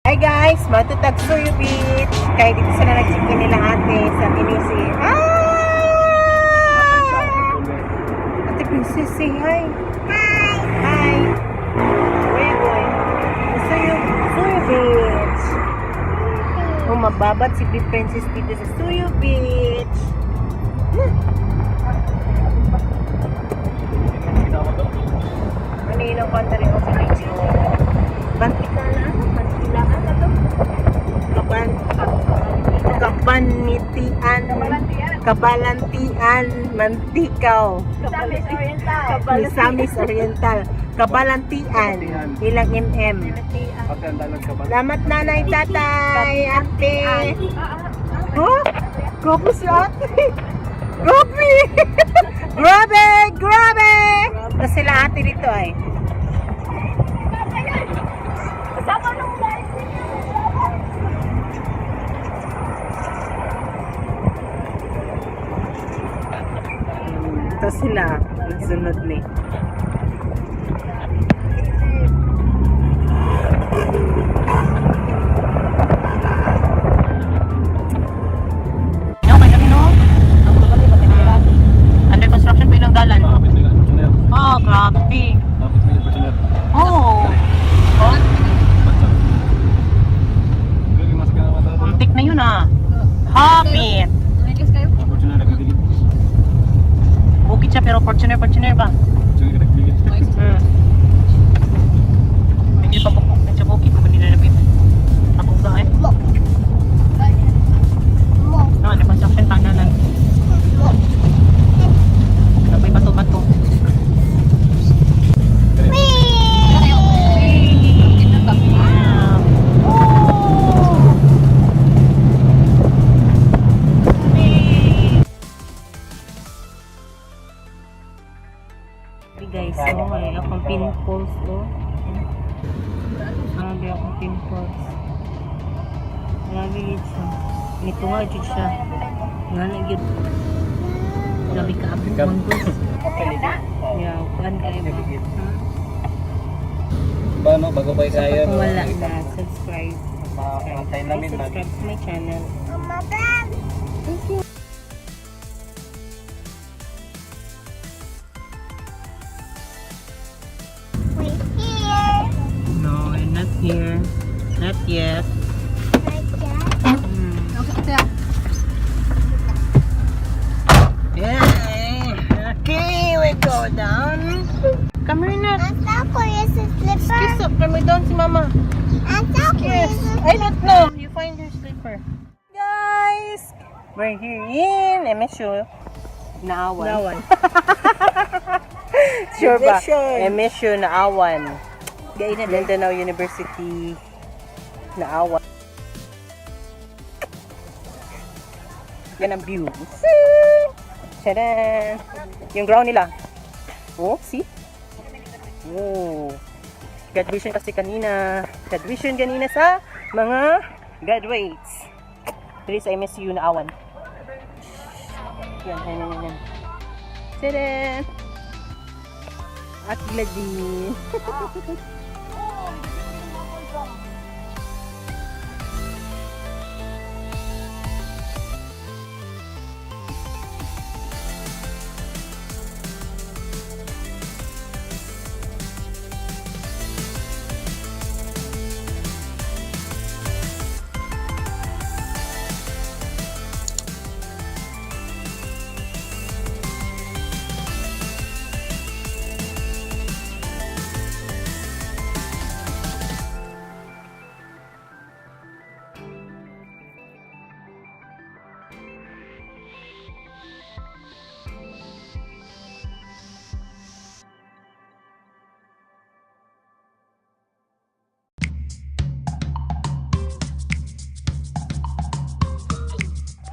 Hi guys, matutag Suyo Beach. Kaya dito sila nag-chicken nila ate sa Pinisi. Ate Princess, say hi. Hi. Where you going? Suyo Beach. Oh, mababat si Big Princess dito sa Suyo Beach. Ano yun ang kanta rin ako sa beach? Kabalantian, Mantikaw. Misamis Oriental. Kabalantian. Ilang mm. Salamat nanay, tatay, ate. Oh, grabe si ate. Grabe. Grabe. Ito sila ate dito ay. Ito sila, nagsunod ni. Under construction pa ilang dalan. Oh, grabe. Oh. Muntik na yun ah. Happy. Bukid siya pero Fortuner ba? Medyo papukpok na siya bukid. Kung hindi na nabit. Tapos ba eh? No, di ba construction tanggalan? Napay bato-bato. Guys, oh, may akong pimples to. Grabe akong pimples. Grabe yun siya. Nito nga yun siya. Nga na yun. Grabe ka abot mong gusto. Yeah, kuhan ka rin. Paano, bago ba kayo? Kung wala na, subscribe. Namin Subscribe to my channel. Thank you. No, I'm not here. Not yet. Yeah. Okay, we go down. Come here na. Kiss up. Come down si mama. Yes. I don't know. You find your slipper. Guys, we're here in MSU. Naawan. Sure ba? MSU Naawan. Mindanao University Naawan. Yan ang view. Tadaan! Yung ground nila. Oh, see? Oh. Graduation kasi kanina. Graduation kanina sa mga graduates. Dito sa MSU Naawan. Yan. Tadaan! At Gladys.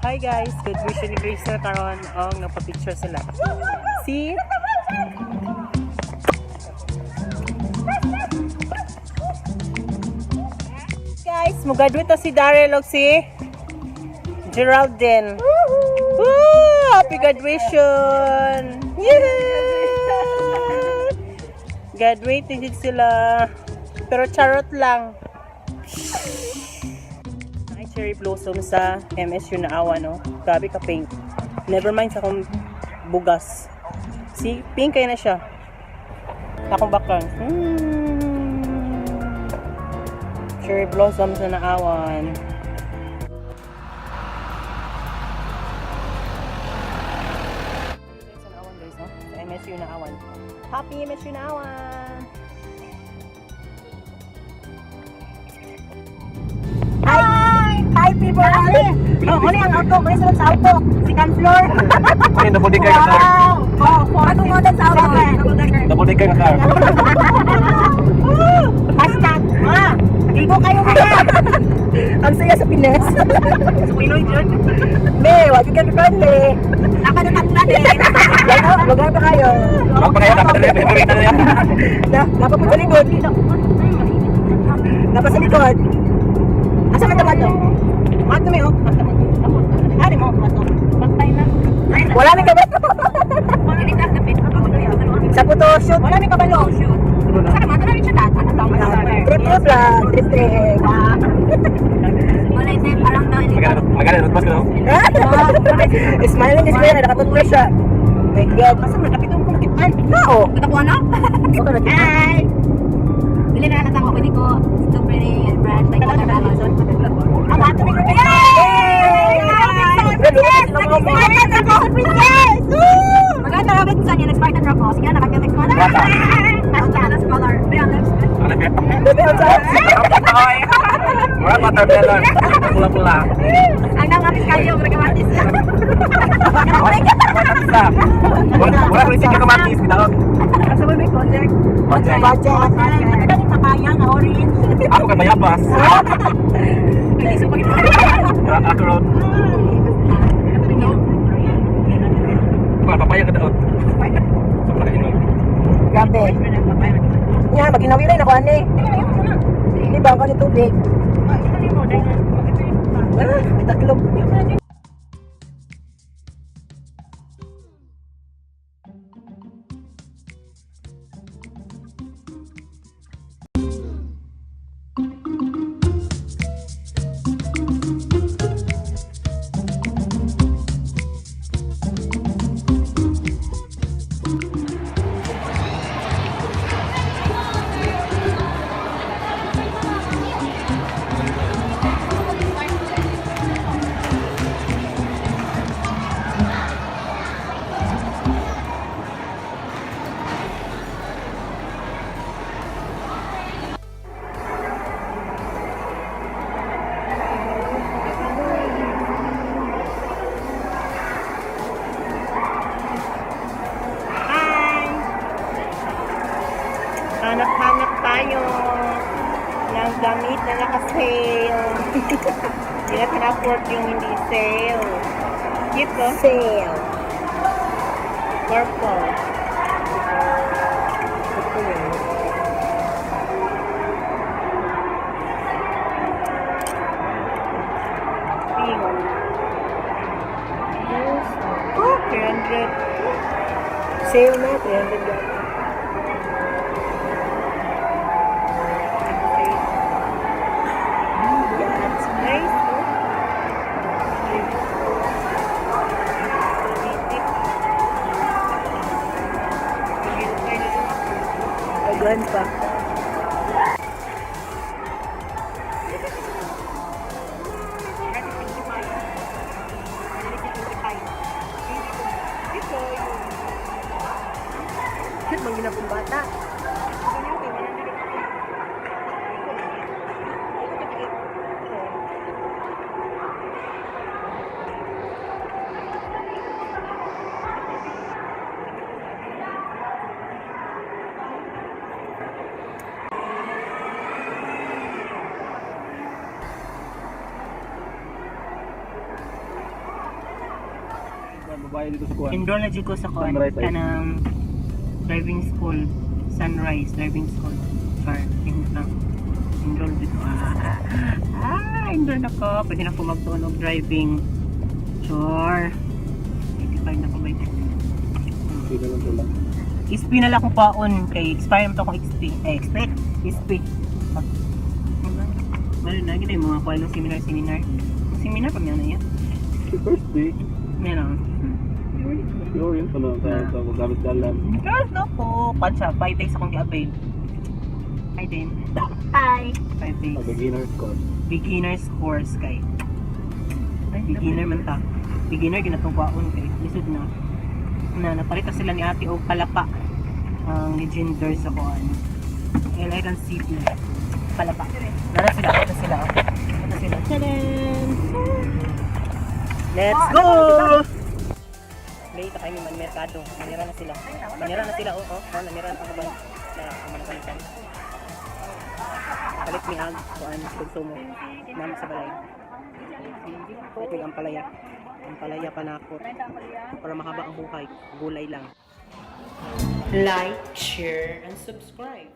Hi guys, graduation anniversary karon og nagpa-picture sila. See? Guys, mo-graduate si Daryl og si Geraldine. Woo! Happy graduation! Yeah! Graduate din sila. Pero charot lang. cherry blossom sa MSU na awa, no? Grabe ka pink. Never mind sa akong bugas. See, pink kaya na siya. Akong background. Cherry blossom sa naawan. Sa naawan guys, no? Sa MSU na awan. Happy MSU na awan! Hi people! Ano yung auto? May sunod sa auto. Second floor. Ay, double decker ka car. Wow! Patungod sa auto. Double decker ka car. Hashtag! Igo kayo mga! Ang saya sa Pinas. Sa Pinoy dyan. Be, wag you can be friendly. Nakadataklan eh. Lugar pa kayo. Wag pa kayo, dapat na rin. Napa po sa likod. Napa sa likod. Asa ka naman to? Mato may oh. Ari mo, mato. Pantay na. Wala may kabalo. Sa photoshoot. Wala may kabalo. Saka mato na rin siya data. Trip lang. Trip. Wala ito parang dahil. Maganda, nagpas ka no? Smiling is clear. Nakatutlo siya. My God. Masa nakapitong ko nakipan? Oo. Katapuan na? Hi! Bili na nakatang ako ko. Strawberry and fresh. Like water Amazon. Ang ato may princess! Princess! Nag-Spartan ako! Princess! Maganda rin sa niya. Nag-Spartan ako. Sige na, nakagamit ko na. Hashtag na scholar. Beyond lips. Ano ba? Mura watermelon. Pula-pula. Ang nangamis kayo, magkamatis. Wala rin siya kamatis. Binaot. Sa may project. Project. Ang papaya na orange. Ako ka mayabas. Iso pag Ako ron. Papaya ka daot. Sobrang kainom. Grabe. Nga, maginawiray na ko, ane. Di ba ako ni tubig? May taklog. Hanap-hanap tayo ng gamit na naka-sale. Hindi natin afford yung hindi sale. Cute ko? Sale. Purple. Ito yun. Pink. Oh, 300. Sale na, 300 yata. Aglan pa. Cute bang ginapong bata? Babae dito sa kuwan. Enroll na dyan ko sa kuwan. Sunrise, ay. Kanang driving school. Sunrise driving school. Car. Enroll dito. Enroll ako. Pwede na ako magtunog driving. Sure. 85 na ako ba ito? Sige lang ito lang. XP na lang akong paon. Kay expire naman ito akong XP. XP. XP. Bali lagi na yung mga kuha ng seminar. Seminar pa meron na yan. The first day. Meron. Sure, yun pala. Sa gamit dalan. Girls, no po. Pansa, 5 days akong i-avail. Hi din. Hi. 5 days. Sa beginner's course. Beginner's course kay. Ay, beginner man ta. Beginner ginatong kwaon kay. Lisod na. Napalita sila ni ate og palapa. Ang legendary sa kuan. Elegant City. Palapa. Nara sila. Ito sila. Tadaan! Let's go! Late tayo may merkado. Nanira na sila. Oo. Nanira na ang kaban. Kaya kaman. Palit mi ag kuan konsumo. Ma'am sa balay. Palit mi ang palaya. Ang palaya panakot. Para mahaba ang buhay. Gulay lang. Like, share, and subscribe.